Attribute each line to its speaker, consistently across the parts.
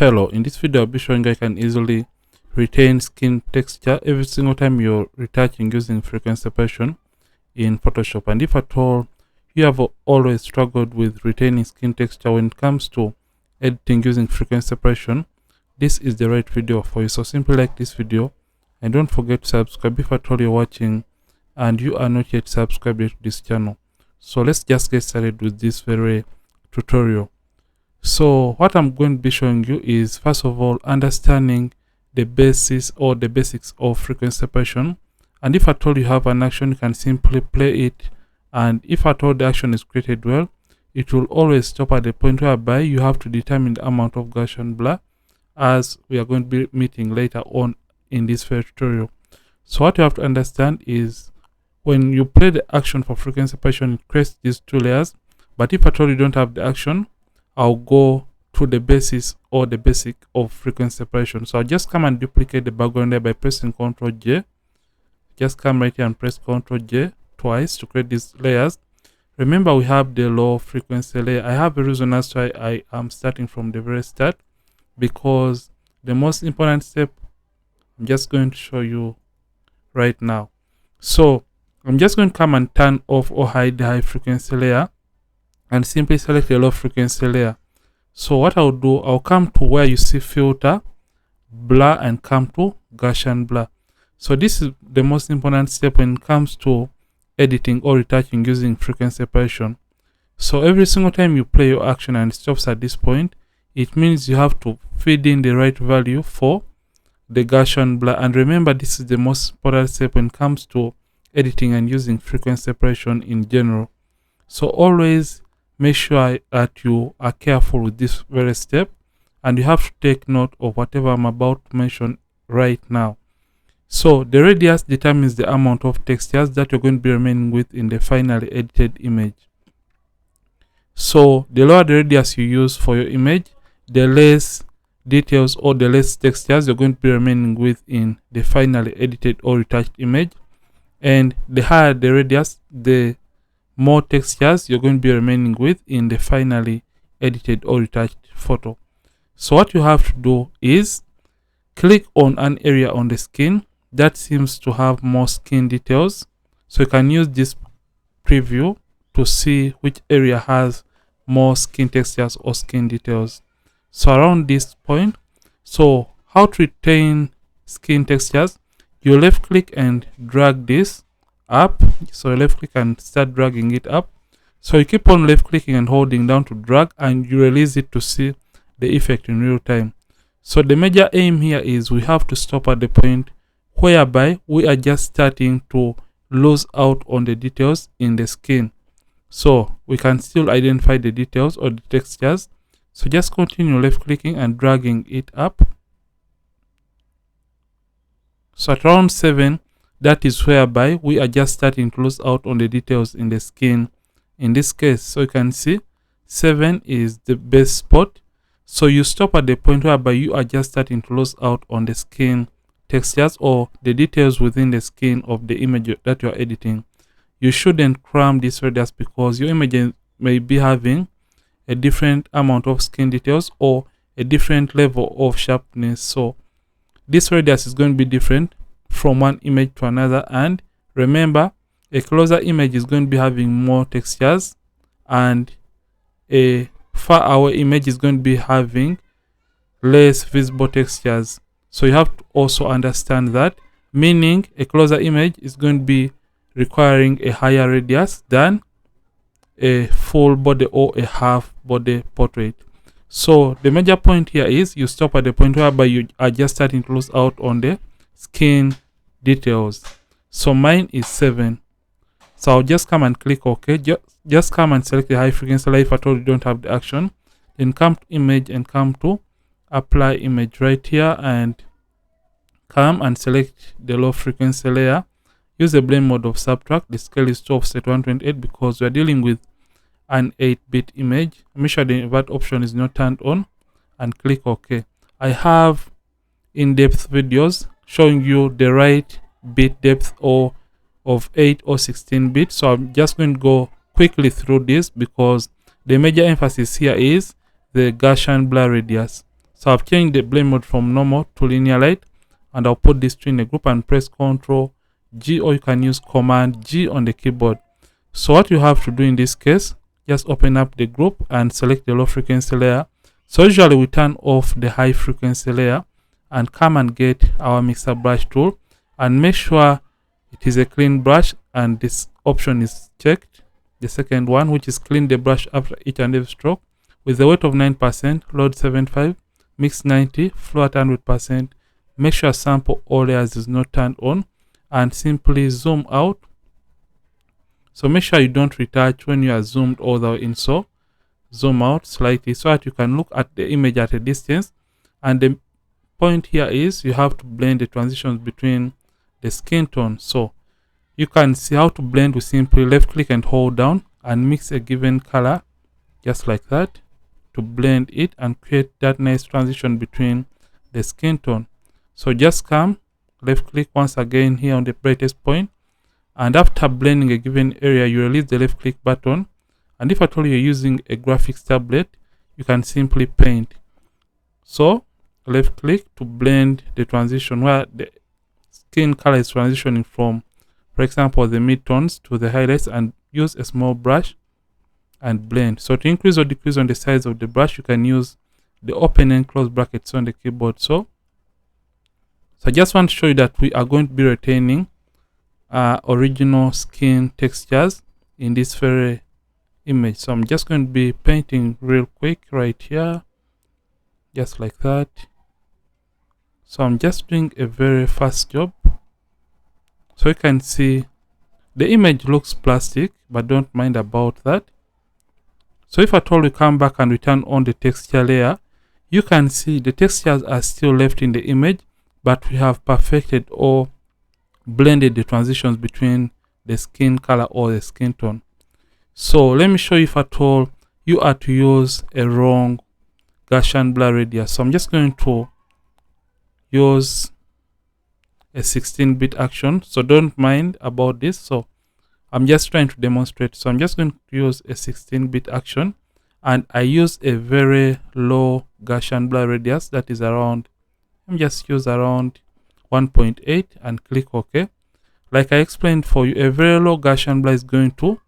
Speaker 1: Hello, in this video I'll be showing you I can easily retain skin texture every single time you're retouching using frequency separation in Photoshop. And if at all you have always struggled with retaining skin texture when it comes to editing using frequency separation, this is the right video for you. So simply like this video and don't forget to subscribe if at all you're watching and you are not yet subscribed to this channel. So let's just get started with this very tutorial. So what I'm going to be showing you is, first of all, understanding the basis or the basics of frequency separation. And if at all you have an action, you can simply play it, and if at all the action is created well, it will always stop at the point whereby you have to determine the amount of Gaussian blur, as we are going to be meeting later on in this tutorial. So what you have to understand is, when you play the action for frequency separation, it creates these two layers. But if at all you don't have the action, I'll go to the basis or the basic of frequency separation. So I'll just come and duplicate the background there by pressing Ctrl J. Just come right here and press Ctrl J twice to create these layers. Remember, we have the low frequency layer. I have a reason as to why I am starting from the very start, because the most important step I'm just going to show you right now. So I'm just going to come and turn off or hide the high frequency layer and simply select the low frequency layer. So what I'll do, I'll come to where you see filter, blur, and come to Gaussian blur. So this is the most important step when it comes to editing or retouching using frequency separation. So every single time you play your action and it stops at this point, it means you have to feed in the right value for the Gaussian blur. And remember, this is the most important step when it comes to editing and using frequency separation in general. So always make sure that you are careful with this very step, and you have to take note of whatever I'm about to mention right now. So the radius determines the amount of textures that you're going to be remaining with in the finally edited image. So the lower the radius you use for your image, the less details or the less textures you're going to be remaining with in the finally edited or retouched image. And the higher the radius, the more textures you're going to be remaining with in the finally edited or retouched photo. So what you have to do is click on an area on the skin that seems to have more skin details. So you can use this preview to see which area has more skin textures or skin details. So around this point, so how to retain skin textures, you left click and drag this up. So left click and start dragging it up. So you keep on left clicking and holding down to drag, and you release it to see the effect in real time. So the major aim here is we have to stop at the point whereby we are just starting to lose out on the details in the skin. So we can still identify the details or the textures. So just continue left clicking and dragging it up. So at around 7, that is whereby we are just starting to lose out on the details in the skin in this case. So you can see 7 is the best spot. So you stop at the point whereby you are just starting to lose out on the skin textures or the details within the skin of the image that you are editing. You shouldn't cram this radius, because your image may be having a different amount of skin details or a different level of sharpness. So this radius is going to be different from one image to another. And remember, a closer image is going to be having more textures, and a far away image is going to be having less visible textures. So you have to also understand that, meaning a closer image is going to be requiring a higher radius than a full body or a half body portrait. So the major point here is you stop at the point whereby you are just starting to lose out on the skin details. So mine is 7. So I'll just come and click OK. Just come and select the high frequency layer if at all you don't have the action. Then come to image and come to apply image right here, and come and select the low frequency layer. Use the blend mode of subtract. The scale is to offset 128 because we are dealing with an 8-bit image. Make sure the invert option is not turned on and click OK. I have in-depth videos showing you the right bit depth or of 8 or 16 bits. So I'm just going to go quickly through this because the major emphasis here is the Gaussian blur radius. So I've changed the blend mode from normal to linear light, and I'll put this in a group and press Ctrl G, or you can use Command G on the keyboard. So what you have to do in this case, just open up the group and select the low frequency layer. So usually we turn off the high frequency layer and come and get our mixer brush tool and make sure it is a clean brush, and this option is checked. The second one, which is clean the brush after each and every stroke, with a weight of 9%, load 75, mix 90, flow at 100%. Make sure sample all layers is not turned on, and simply zoom out. So make sure you don't retouch when you are zoomed all the way in. So zoom out slightly so that you can look at the image at a distance. And the point here is you have to blend the transitions between the skin tone. So you can see how to blend with simply left click and hold down and mix a given color just like that to blend it and create that nice transition between the skin tone. So just come left click once again here on the brightest point, and after blending a given area you release the left click button, and if at all you're using a graphics tablet you can simply paint. So left click to blend the transition where the skin color is transitioning from, for example, the midtones to the highlights, and use a small brush and blend. So to increase or decrease on the size of the brush you can use the open and close brackets on the keyboard. So I just want to show you that we are going to be retaining original skin textures in this very image. So I'm just going to be painting real quick right here, just like that. So I'm just doing a very fast job. So you can see the image looks plastic, but don't mind about that. So if at all we come back and we turn on the texture layer, you can see the textures are still left in the image, but we have perfected or blended the transitions between the skin color or the skin tone. So let me show you if at all you are to use a wrong Gaussian blur radius. So I'm just going to use a 16-bit action, so don't mind about this. So I'm just trying to demonstrate. So I'm just going to use a 16-bit action, and I use a very low Gaussian blur radius that is around, let me just use around 1.8 and click OK. Like I explained for you, a very low Gaussian blur is going to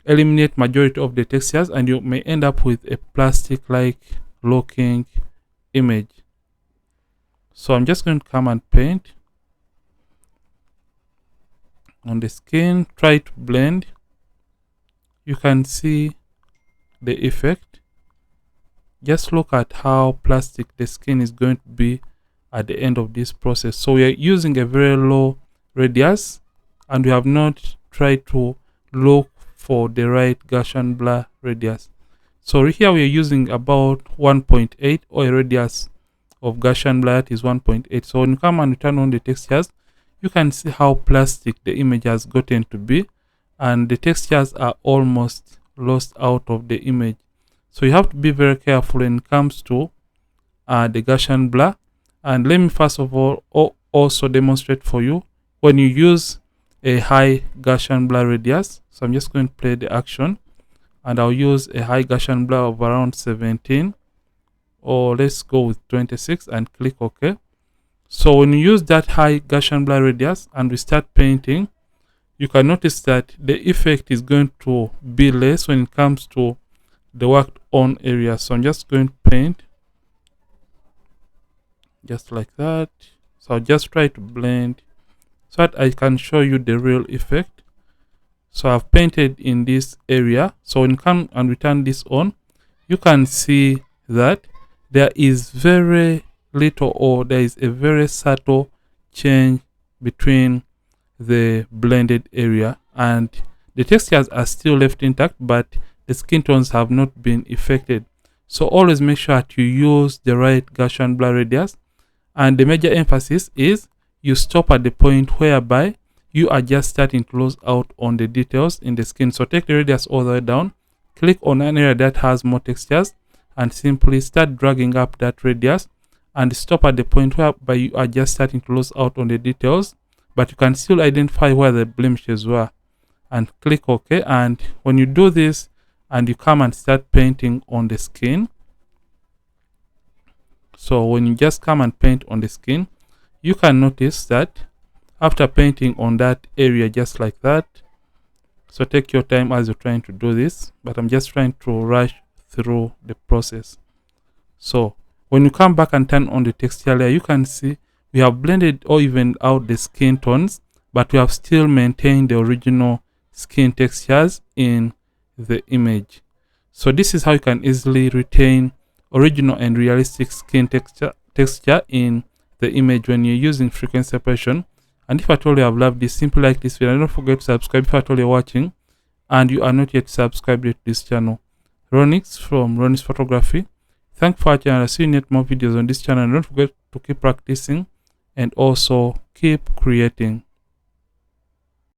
Speaker 1: eliminate majority of the textures, and you may end up with a plastic-like looking image. So I'm just going to come and paint on the skin, try to blend. You can see the effect. Just look at how plastic the skin is going to be at the end of this process. So we are using a very low radius, and we have not tried to look for the right Gaussian blur radius. So here we are using about 1.8, or a radius of Gaussian blur is 1.8. So when you come and turn on the textures, you can see how plastic the image has gotten to be, and the textures are almost lost out of the image. So you have to be very careful when it comes to the Gaussian blur. And let me first of all also demonstrate for you when you use a high Gaussian blur radius. So I'm just going to play the action, and I'll use a high Gaussian blur of around 17, or let's go with 26, and click OK. So when you use that high Gaussian blur radius and we start painting, you can notice that the effect is going to be less when it comes to the worked on area. So I'm just going to paint just like that. So I'll just try to blend so that I can show you the real effect. So I've painted in this area. So when you come and return this on, you can see that there is very little, or there is a very subtle change between the blended area, and the textures are still left intact, but the skin tones have not been affected. So always make sure that you use the right Gaussian blur radius, and the major emphasis is you stop at the point whereby you are just starting to close out on the details in the skin. So take the radius all the way down, click on an area that has more textures, and simply start dragging up that radius, and stop at the point whereby you are just starting to close out on the details, but you can still identify where the blemishes were, and click OK. And when you do this and you come and start painting on the skin, So when you just come and paint on the skin, you can notice that after painting on that area just like that, so take your time as you're trying to do this, but I'm just trying to rush through the process. So when you come back and turn on the texture layer, you can see we have blended or evened out the skin tones, but we have still maintained the original skin textures in the image. So this is how you can easily retain original and realistic skin texture in the image when you're using frequency separation. And if at all you have loved this, simply like this video, and don't forget to subscribe if at all you're watching and you are not yet subscribed to this channel. Ronnix from ronnixphotography. Thanks for watching, and I'll see you in more videos on this channel. And don't forget to keep practicing and also keep creating.